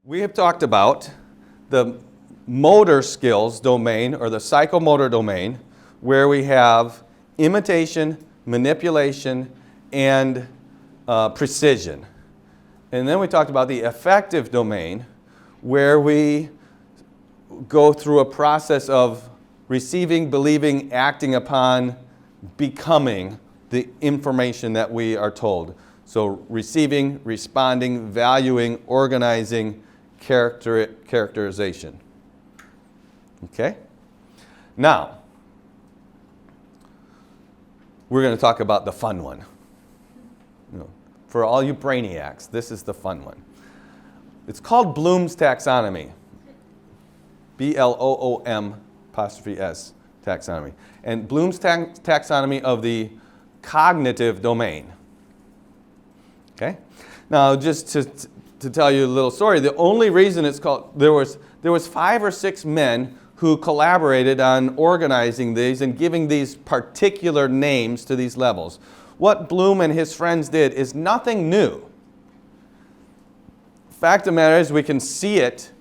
We have talked about the motor skills domain, or the psychomotor domain, where we have imitation, manipulation, and precision. And then we talked about the affective domain, where we go through a process of receiving, believing, acting upon, becoming the information that we are told. So receiving, responding, valuing, organizing, characterization. Okay? Now, we're going to talk about the fun one. For all you brainiacs, this is the fun one. It's called Bloom's Taxonomy. B-L-O-O-M'(S), taxonomy. And Bloom's taxonomy of the cognitive domain. Okay? Now, just to tell you a little story, the only reason it's called, there was 5 or 6 men who collaborated on organizing these and giving these particular names to these levels. What Bloom and his friends did is nothing new. Fact of the matter is, we can see it,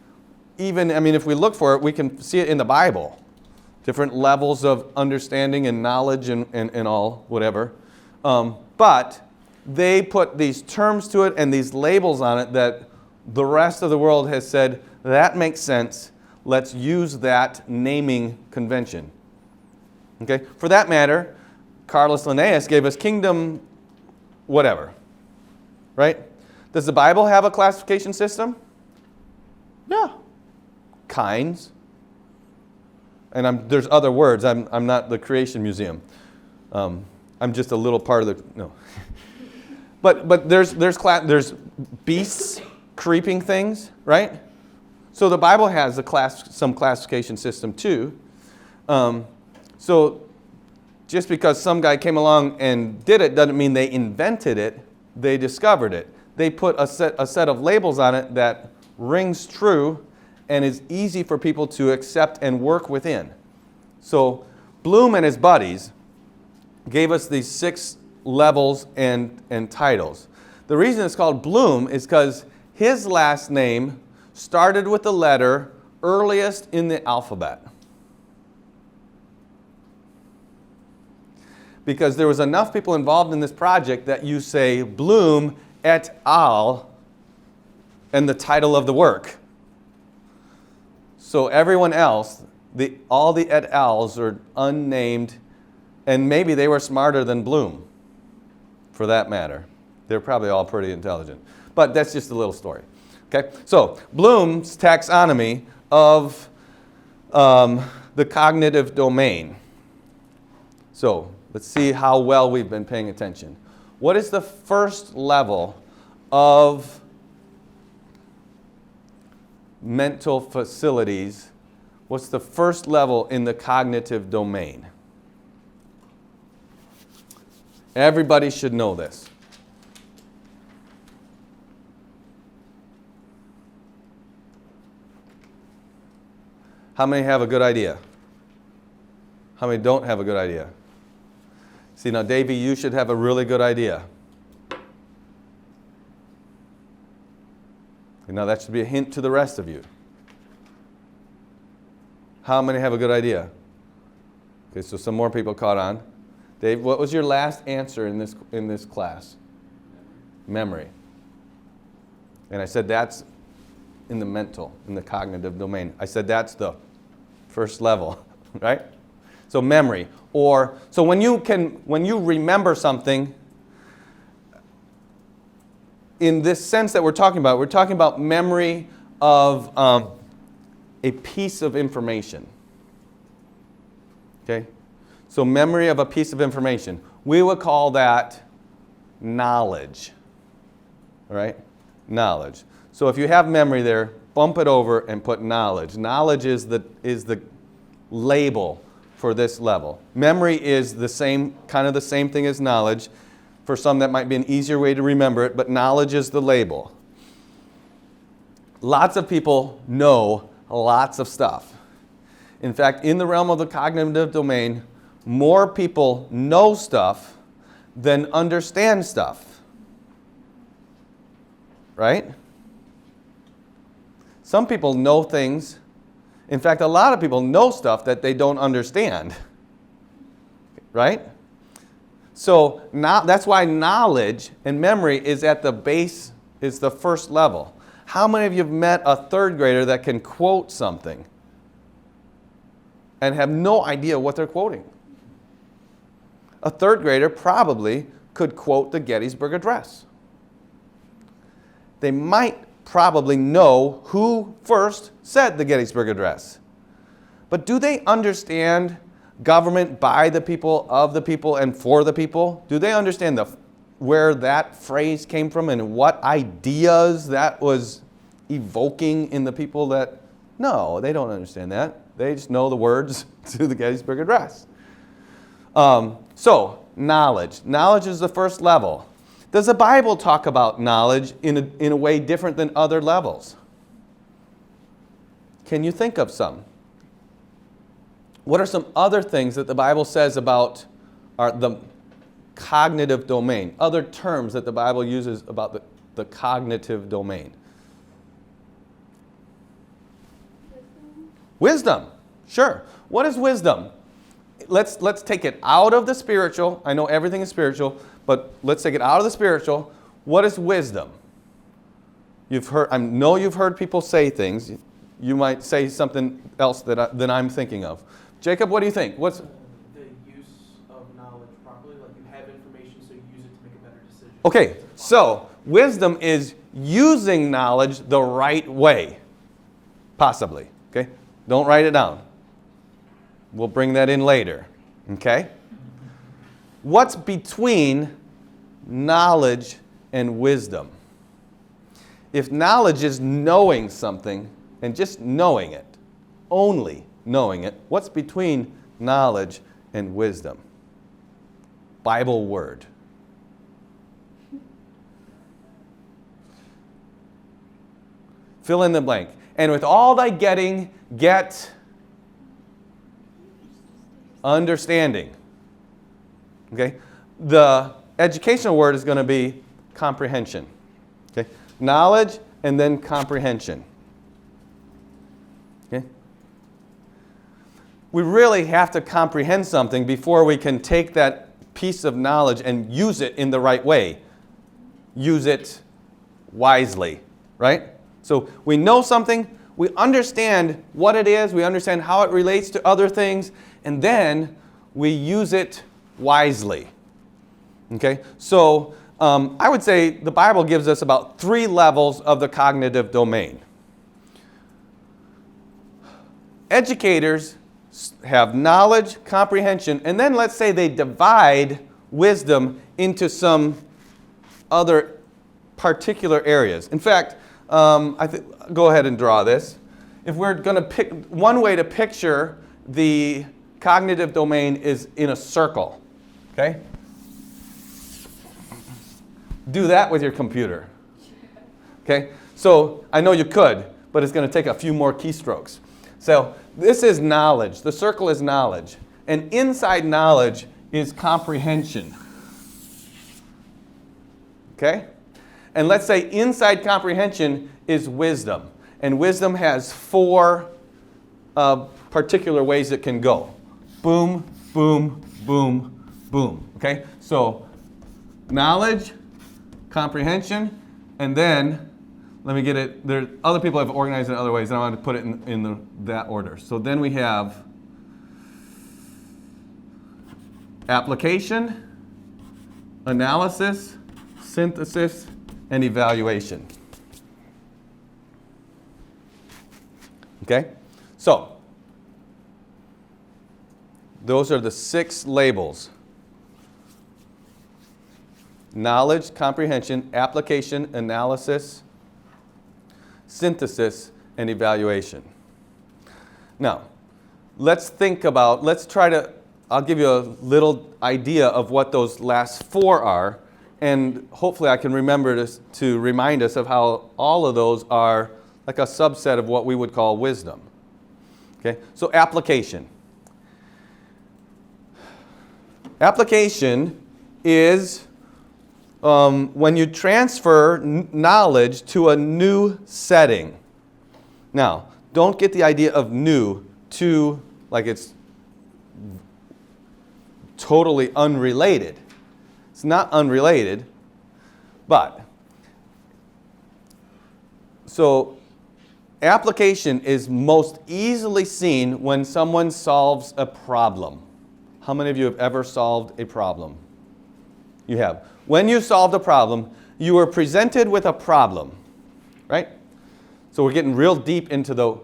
if we look for it, we can see it in the Bible. Different levels of understanding and knowledge and all, whatever. But they put these terms to it and these labels on it that the rest of the world has said, that makes sense. Let's use that naming convention. Okay? For that matter, Carlos Linnaeus gave us kingdom whatever. Right? Does the Bible have a classification system? Yeah. Kinds. And there's other words. I'm not the Creation Museum. I'm just a little part of the... No. But there's beasts, creeping things, right? So the Bible has some classification system too. So just because some guy came along and did it doesn't mean they invented it. They discovered it. They put a set of labels on it that rings true and is easy for people to accept and work within. So Bloom and his buddies gave us these 6 levels and titles. The reason it's called Bloom is because his last name started with the letter earliest in the alphabet. Because there was enough people involved in this project that you say Bloom et al. And the title of the work. So everyone else, all the et als are unnamed, and maybe they were smarter than Bloom, for that matter. They're probably all pretty intelligent. But that's just a little story. Okay? So Bloom's taxonomy of the cognitive domain. So let's see how well we've been paying attention. What is the first level of mental facilities? What's the first level in the cognitive domain? Everybody should know this. How many have a good idea? How many don't have a good idea? See, now, Davey, you should have a really good idea. And now that should be a hint to the rest of you. How many have a good idea? Okay, so some more people caught on. Dave, what was your last answer in this class? Memory. And I said that's in the cognitive domain. I said that's the first level, right? So memory. So when you remember something, in this sense that we're talking about memory of a piece of information. Okay? So memory of a piece of information. We would call that knowledge. All right? Knowledge. So if you have memory there, bump it over and put knowledge. Knowledge is the label for this level. Memory is kind of the same thing as knowledge. For some, that might be an easier way to remember it, but knowledge is the label. Lots of people know lots of stuff. In fact, in the realm of the cognitive domain, more people know stuff than understand stuff. Right? Some people know things. In fact, a lot of people know stuff that they don't understand. Right? So now that's why knowledge and memory is at the base, is the first level. How many of you have met a third grader that can quote something and have no idea what they're quoting? A third grader probably could quote the Gettysburg Address. They might probably know who first said the Gettysburg Address. But do they understand government by the people, of the people, and for the people? Do they understand where that phrase came from and what ideas that was evoking in the people that? No, they don't understand that. They just know the words to the Gettysburg Address. So, knowledge. Knowledge is the first level. Does the Bible talk about knowledge in a way different than other levels? Can you think of some? What are some other things that the Bible says about the cognitive domain? Other terms that the Bible uses about the cognitive domain? Wisdom. Sure. What is wisdom? Let's take it out of the spiritual. I know everything is spiritual, but let's take it out of the spiritual. What is wisdom? I know you've heard people say things. You might say something else that I'm thinking of. Jacob, what do you think? What's the use of knowledge properly? Like you have information, so you use it to make a better decision. Okay, so wisdom is using knowledge the right way, possibly. Okay, don't write it down. We'll bring that in later. Okay? What's between knowledge and wisdom? If knowledge is knowing something and just knowing it, only knowing it, what's between knowledge and wisdom? Bible word. Fill in the blank. And with all thy getting, get understanding. Okay? The educational word is going to be comprehension. Okay? Knowledge and then comprehension. Okay? We really have to comprehend something before we can take that piece of knowledge and use it in the right way. Use it wisely, right? So we know something, we understand what it is, we understand how it relates to other things, and then we use it wisely. Okay? So I would say the Bible gives us about 3 levels of the cognitive domain. Educators have knowledge, comprehension, and then let's say they divide wisdom into some other particular areas. In fact, go ahead and draw this. If we're going to pick, one way to picture the cognitive domain is in a circle. Okay? Do that with your computer. Okay? So I know you could, but it's going to take a few more keystrokes. So this is knowledge. The circle is knowledge. And inside knowledge is comprehension. Okay? And let's say inside comprehension is wisdom. And wisdom has 4 particular ways it can go. Boom, boom, boom, boom. Okay? So knowledge, comprehension, and then let me get it. There, other people have organized it in other ways, and I want to put it in that order. So then we have application, analysis, synthesis, and evaluation. Okay? So those are the 6 labels. Knowledge, comprehension, application, analysis, synthesis, and evaluation. Now, let's try to, I'll give you a little idea of what those last 4 are, and hopefully I can remember to remind us of how all of those are like a subset of what we would call wisdom. Okay, so application. Application is when you transfer knowledge to a new setting. Now, don't get the idea of new too, like it's totally unrelated. It's not unrelated, but so application is most easily seen when someone solves a problem. How many of you have ever solved a problem? You have. When you solved a problem, you were presented with a problem, right? So we're getting real deep into the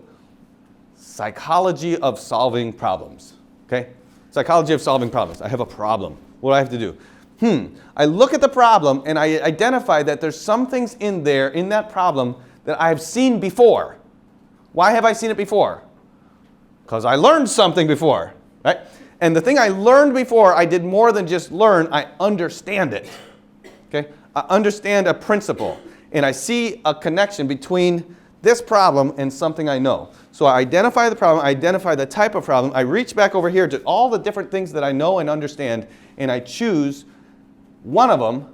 psychology of solving problems, okay? Psychology of solving problems. I have a problem. What do I have to do? I look at the problem and I identify that there's some things in there, in that problem, that I've seen before. Why have I seen it before? Because I learned something before, right? And the thing I learned before, I did more than just learn, I understand it, okay? I understand a principle, and I see a connection between this problem and something I know. So I identify the problem, I identify the type of problem, I reach back over here to all the different things that I know and understand, and I choose one of them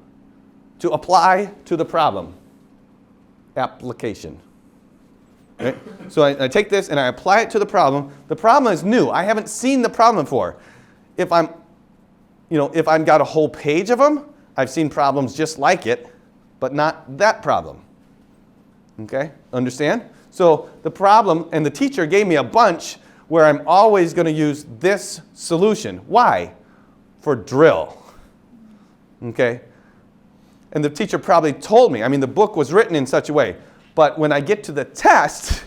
to apply to the problem. Application. Okay? So I take this and I apply it to the problem. The problem is new. I haven't seen the problem before. If I've got a whole page of them, I've seen problems just like it, but not that problem. Okay? Understand? So the problem, and the teacher gave me a bunch where I'm always going to use this solution. Why? For drill. Okay? And the teacher probably told me, I mean, the book was written in such a way, but when I get to the test,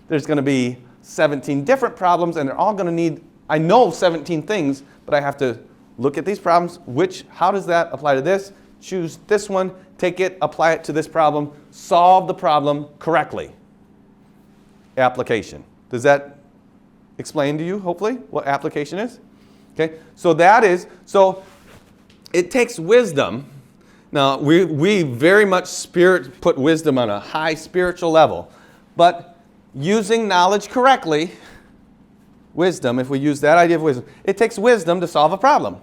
there's going to be 17 different problems, and they're all going to need, I know 17 things, but I have to look at these problems, how does that apply to this? Choose this one, take it, apply it to this problem, solve the problem correctly. Application. Does that explain to you, hopefully, what application is? Okay, so it takes wisdom. Now, we very much put wisdom on a high spiritual level, but using knowledge correctly, wisdom, if we use that idea of wisdom, it takes wisdom to solve a problem.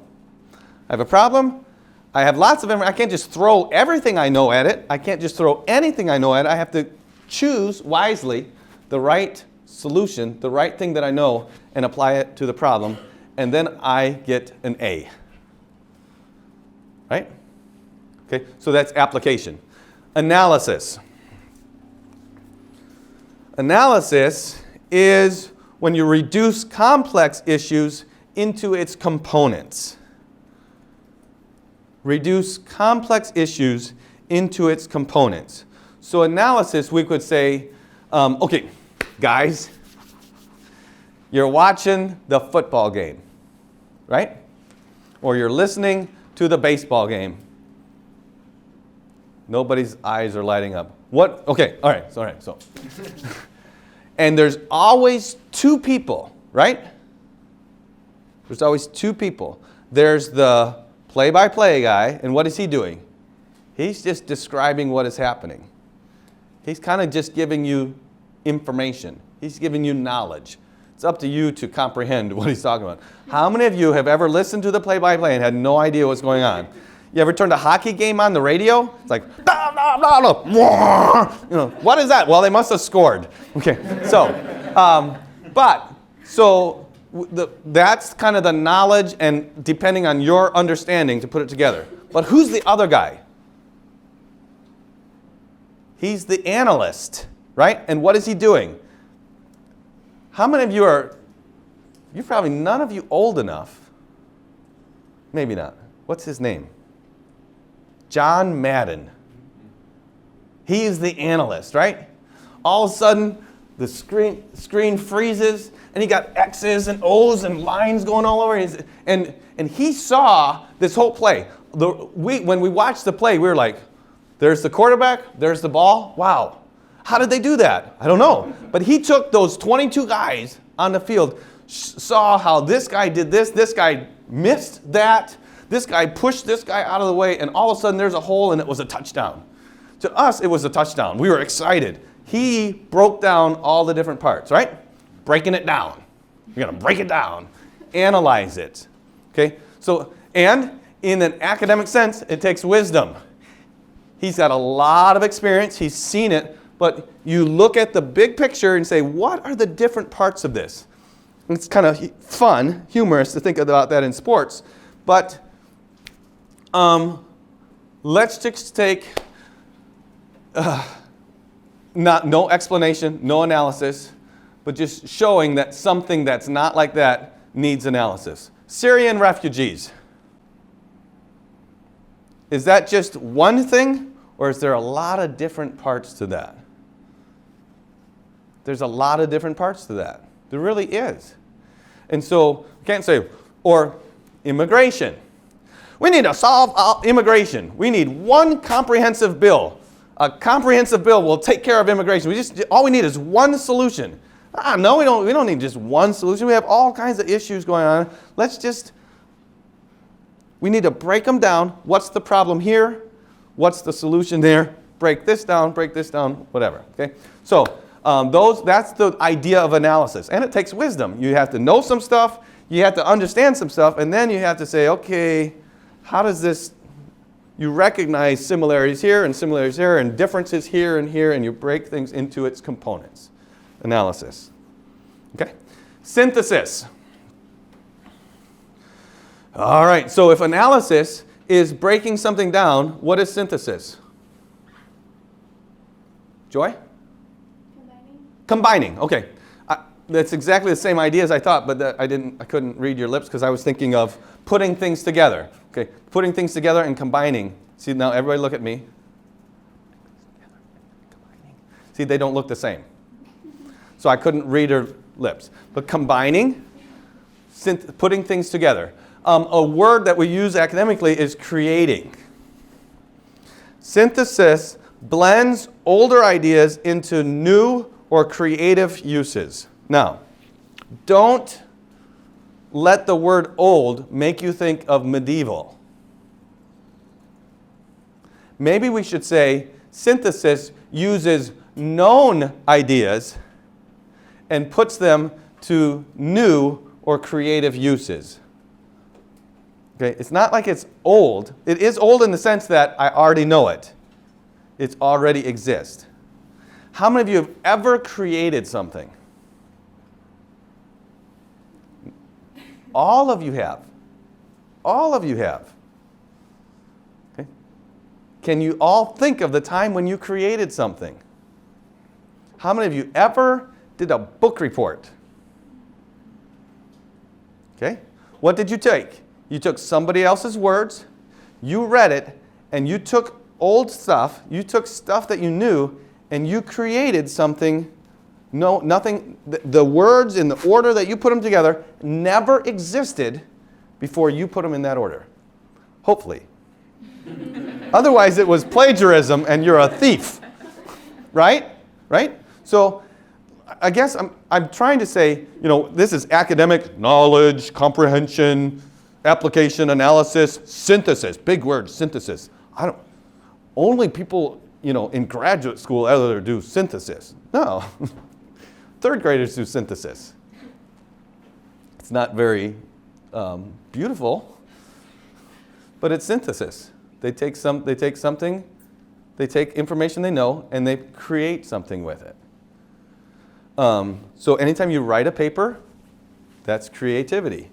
I have a problem. I have lots of information. I can't just throw everything I know at it. I can't just throw anything I know at it. I have to choose wisely the right solution, the right thing that I know, and apply it to the problem, and then I get an A. Right? Okay, so that's application. Analysis. Analysis is when you reduce complex issues into its components. Reduce complex issues into its components. So analysis, we could say, okay, guys, you're watching the football game, right? Or you're listening to the baseball game. Nobody's eyes are lighting up. What? Okay, all right. So, and there's always two people, right? There's always two people. There's the play-by-play guy, and what is he doing? He's just describing what is happening. He's kind of just giving you information. He's giving you knowledge. It's up to you to comprehend what he's talking about. How many of you have ever listened to the play-by-play and had no idea what's going on? You ever turned a hockey game on the radio? It's like, what is that? Well, they must have scored. Okay, that's kind of the knowledge, and depending on your understanding to put it together. But who's the other guy? He's the analyst, right? And what is he doing? How many of you you're probably none of you old enough. Maybe not. What's his name? John Madden. He is the analyst, right? All of a sudden, the screen freezes, and he got X's and O's and lines going all over. And he saw this whole play. When we watched the play, we were like, there's the quarterback, there's the ball. Wow. How did they do that? I don't know. But he took those 22 guys on the field, saw how this guy did this guy missed that, this guy pushed this guy out of the way, and all of a sudden there's a hole and it was a touchdown. To us, it was a touchdown. We were excited. He broke down all the different parts, right? Breaking it down. You're going to break it down. Analyze it. Okay? So, and in an academic sense, it takes wisdom. He's got a lot of experience. He's seen it, but you look at the big picture and say, what are the different parts of this? It's kind of fun, humorous to think about that in sports, but let's just take no explanation, no analysis, but just showing that something that's not like that needs analysis. Syrian refugees. Is that just one thing, or is there a lot of different parts to that? There's a lot of different parts to that. There really is. And so, you can't say, or immigration. We need to solve immigration. We need one comprehensive bill. A comprehensive bill will take care of immigration. All we need is one solution. No, we don't need just one solution. We have all kinds of issues going on. We need to break them down. What's the problem here? What's the solution there? Break this down, whatever. Okay? So that's the idea of analysis. And it takes wisdom. You have to know some stuff, you have to understand some stuff, and then you have to say, okay, how does this, you recognize similarities here and similarities here and differences here and here, and you break things into its components. Analysis. Okay? Synthesis. All right, so if analysis is breaking something down, what is synthesis? Joy? Combining. Okay. That's exactly the same idea as I thought, but I couldn't read your lips because I was thinking of putting things together. Okay, putting things together and combining. See, now everybody look at me. See, they don't look the same. So I couldn't read her lips. But combining, putting things together. A word that we use academically is creating. Synthesis blends older ideas into new or creative uses. Now, don't let the word old make you think of medieval. Maybe we should say synthesis uses known ideas and puts them to new or creative uses. Okay, it's not like it's old. It is old in the sense that I already know it. It already exists. How many of you have ever created something? All of you have. All of you have. Okay. Can you all think of the time when you created something? How many of you ever did a book report? Okay. What did you take? You took somebody else's words, you read it, and you took old stuff, you took stuff that you knew, and you created something. No, nothing, the words in the order that you put them together never existed before you put them in that order. Hopefully. Otherwise, it was plagiarism and you're a thief. Right? Right? So, I guess I'm trying to say, this is academic knowledge, comprehension, application, analysis, synthesis. Big word, synthesis. Only people, in graduate school ever do synthesis. No. Third graders do synthesis. It's not very beautiful, but it's synthesis. They take something, they take information they know, and they create something with it. So anytime you write a paper, that's creativity.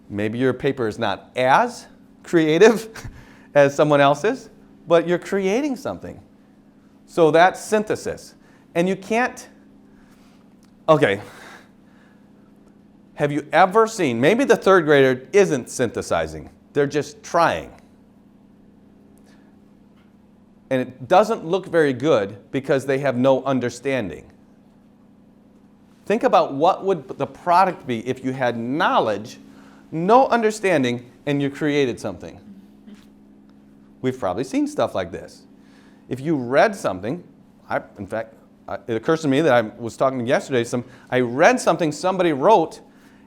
Maybe your paper is not as creative as someone else's, but you're creating something. So that's synthesis. And you can't, okay, have you ever seen, maybe the third grader isn't synthesizing, they're just trying. And it doesn't look very good because they have no understanding. Think about what would the product be if you had knowledge, no understanding, and you created something. We've probably seen stuff like this. If you read something, in fact, it occurs to me that I was talking yesterday, I read something somebody wrote,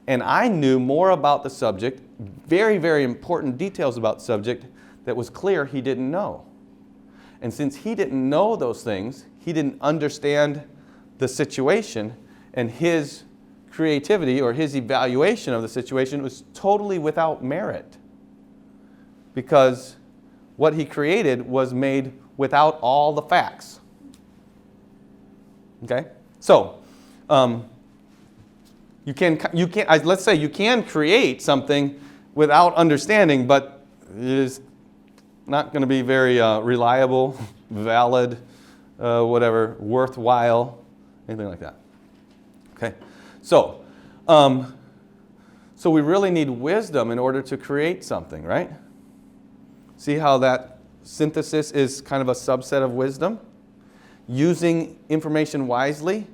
and I knew more about the subject, very, very important details about the subject that was clear he didn't know. And since he didn't know those things, he didn't understand the situation, and his creativity or his evaluation of the situation was totally without merit. Because what he created was made without all the facts. Okay? So, let's say you can create something without understanding, but it is not going to be very reliable, valid, whatever, worthwhile, anything like that. Okay? So we really need wisdom in order to create something, right? See how that synthesis is kind of a subset of wisdom? Using information wisely.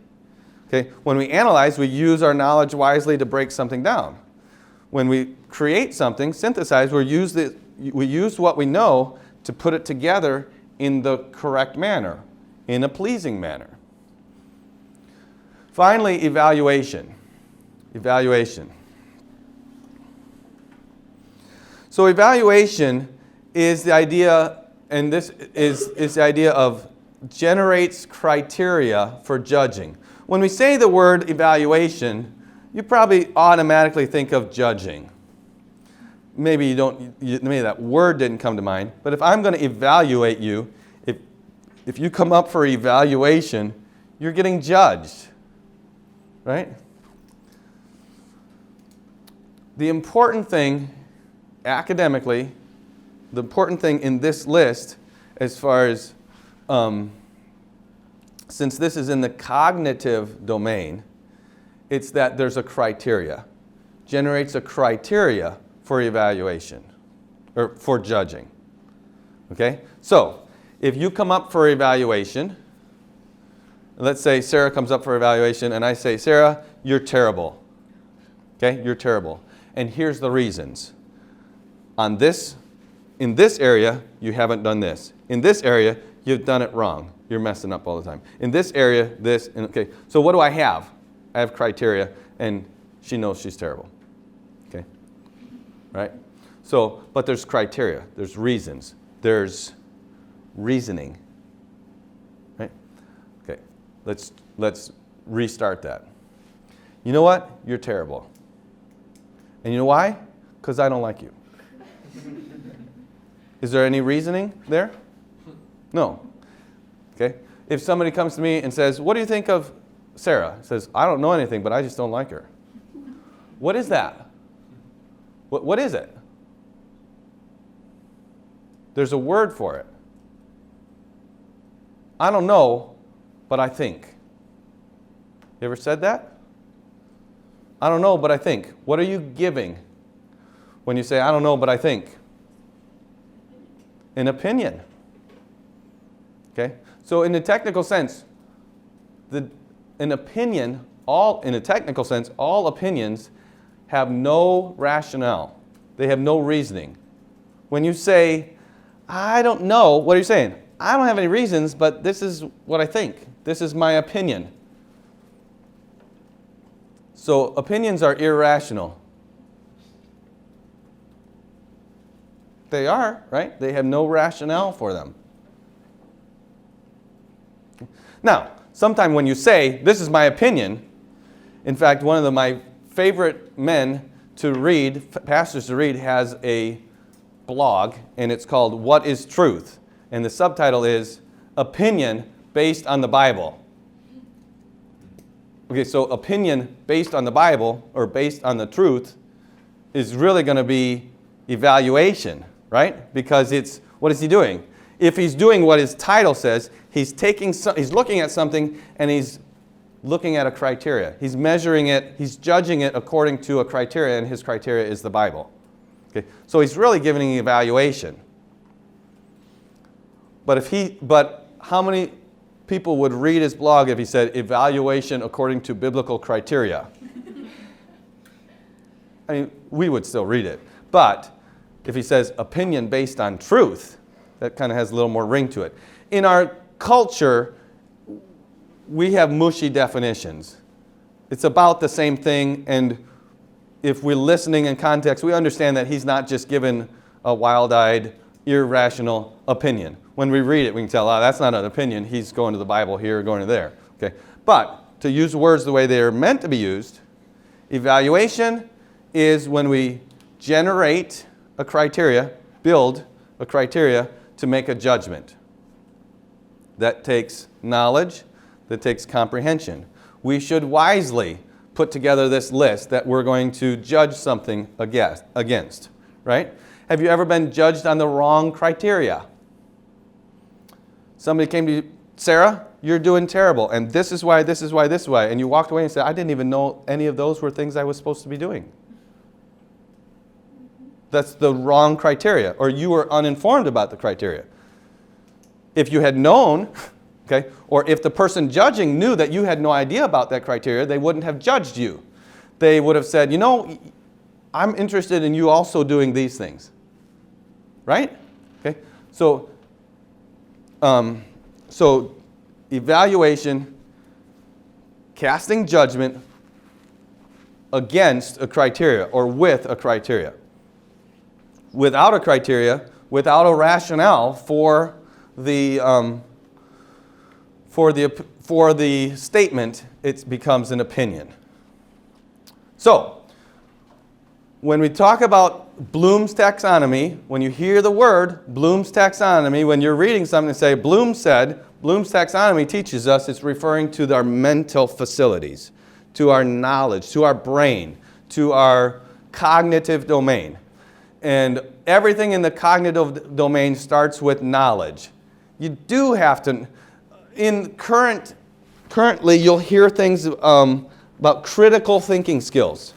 Okay? When we analyze, we use our knowledge wisely to break something down. When we create something, synthesize, we use what we know to put it together in the correct manner, in a pleasing manner. Finally, evaluation. Evaluation. So evaluation is the idea, and this is the idea of generates criteria for judging. When we say the word evaluation, you probably automatically think of judging. Maybe you don't. Maybe that word didn't come to mind. But if I'm going to evaluate you, if you come up for evaluation, you're getting judged, right? The important thing, academically, the important thing in this list, as far as since this is in the cognitive domain, it's that there's a criteria. Generates a criteria for evaluation, or for judging. Okay? So, if you come up for evaluation, let's say Sarah comes up for evaluation, and I say, Sarah, you're terrible. Okay? You're terrible. And here's the reasons. In this area, you haven't done this. In this area, you've done it wrong. You're messing up all the time. In this area, this, and okay. So what do I have? I have criteria, and she knows she's terrible. Okay? Right? So, but there's criteria. There's reasons. There's reasoning. Right? Okay. Let's restart that. You know what? You're terrible. And you know why? Because I don't like you. Is there any reasoning there? No. Okay? If somebody comes to me and says, what do you think of Sarah? Says, I don't know anything, but I just don't like her. What is that? What is it? There's a word for it. I don't know, but I think. You ever said that? I don't know, but I think. What are you giving when you say, I don't know, but I think? An opinion. Okay? So in the technical sense, in a technical sense, all opinions have no rationale. They have no reasoning. When you say, I don't know, what are you saying? I don't have any reasons, but this is what I think. This is my opinion. So opinions are irrational. They are, right? They have no rationale for them. Now, sometime when you say, this is my opinion, in fact, one of my favorite men to read, pastors to read, has a blog, and it's called What is Truth? And the subtitle is Opinion Based on the Bible. Okay, so opinion based on the Bible, or based on the truth, is really going to be evaluation, right? Because it's, what is he doing? If he's doing what his title says, he's looking at something and he's looking at a criteria. He's measuring it, he's judging it according to a criteria, and his criteria is the Bible. Okay? So he's really giving an evaluation. But how many people would read his blog if he said evaluation according to biblical criteria? I mean, we would still read it. But if he says opinion based on truth, that kind of has a little more ring to it. In our culture, we have mushy definitions. It's about the same thing, and if we're listening in context, we understand that he's not just given a wild-eyed, irrational opinion. When we read it, we can tell, that's not an opinion. He's going to the Bible here, going to there. Okay? But to use words the way they are meant to be used, evaluation is when we generate a criteria, build a criteria to make a judgment. That takes knowledge, that takes comprehension. We should wisely put together this list that we're going to judge something against, right? Have you ever been judged on the wrong criteria? Somebody came to you, Sarah, you're doing terrible, and this is why, this is why, this is why, and you walked away and said, I didn't even know any of those were things I was supposed to be doing. That's the wrong criteria, or you were uninformed about the criteria. If you had known, okay, or if the person judging knew that you had no idea about that criteria, they wouldn't have judged you. They would have said, you know, I'm interested in you also doing these things. Right? Okay? So evaluation, casting judgment against a criteria or with a criteria. Without a criteria, without a rationale for the statement, it becomes an opinion. So, when we talk about Bloom's taxonomy, when you hear the word Bloom's taxonomy, when you're reading something and say Bloom said, Bloom's taxonomy teaches us it's referring to our mental facilities, to our knowledge, to our brain, to our cognitive domain. And everything in the cognitive domain starts with knowledge. You do have to, currently you'll hear things about critical thinking skills.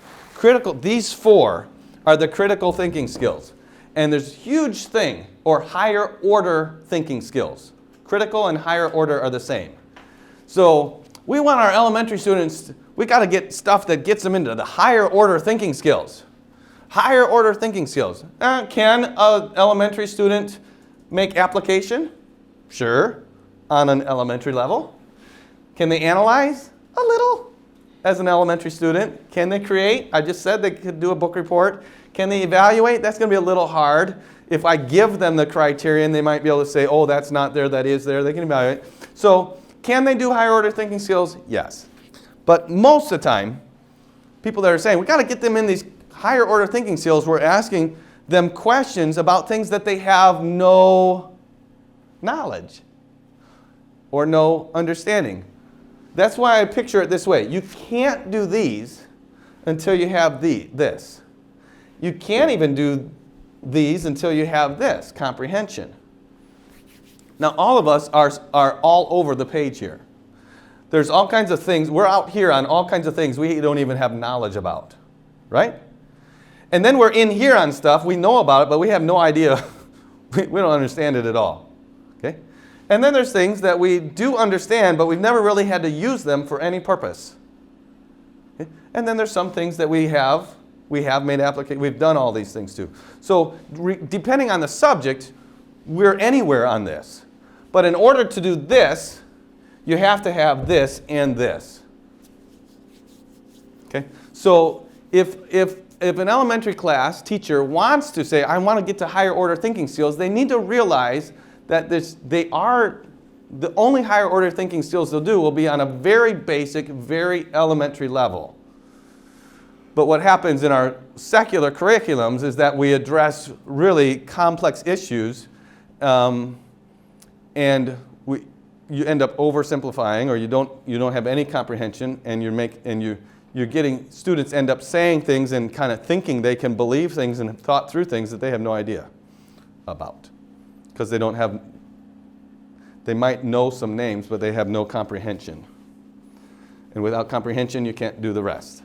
These four are the critical thinking skills. And there's a huge thing, or higher order thinking skills. Critical and higher order are the same. So we want our elementary students, we got to get stuff that gets them into the higher order thinking skills. Higher order thinking skills. Can an elementary student make application? Sure, on an elementary level. Can they analyze? A little. As an elementary student, can they create? I just said they could do a book report. Can they evaluate? That's going to be a little hard. If I give them the criterion, they might be able to say, oh, that's not there, that is there. They can evaluate. So can they do higher order thinking skills? Yes. But most of the time, people that are saying, we got to get them in these higher order thinking skills, we're asking them questions about things that they have no knowledge or no understanding. That's why I picture it this way. You can't do these until you have this. You can't even do these until you have this, comprehension. Now, all of us are all over the page here. There's all kinds of things. We're out here on all kinds of things we don't even have knowledge about, right? And then we're in here on stuff. We know about it, but we have no idea. We don't understand it at all, okay? And then there's things that we do understand, but we've never really had to use them for any purpose. Okay? And then there's some things that we have made application. We've done all these things too. So depending on the subject, we're anywhere on this. But in order to do this, you have to have this and this. Okay? So if an elementary class teacher wants to say, I want to get to higher order thinking skills, they need to realize that the only higher order thinking skills they'll do will be on a very basic, very elementary level. But what happens in our secular curriculums is that we address really complex issues, and you end up oversimplifying, or you don't have any comprehension, and you're getting students end up saying things and kind of thinking they can believe things and have thought through things that they have no idea about. Because they might know some names, but they have no comprehension. And without comprehension, you can't do the rest.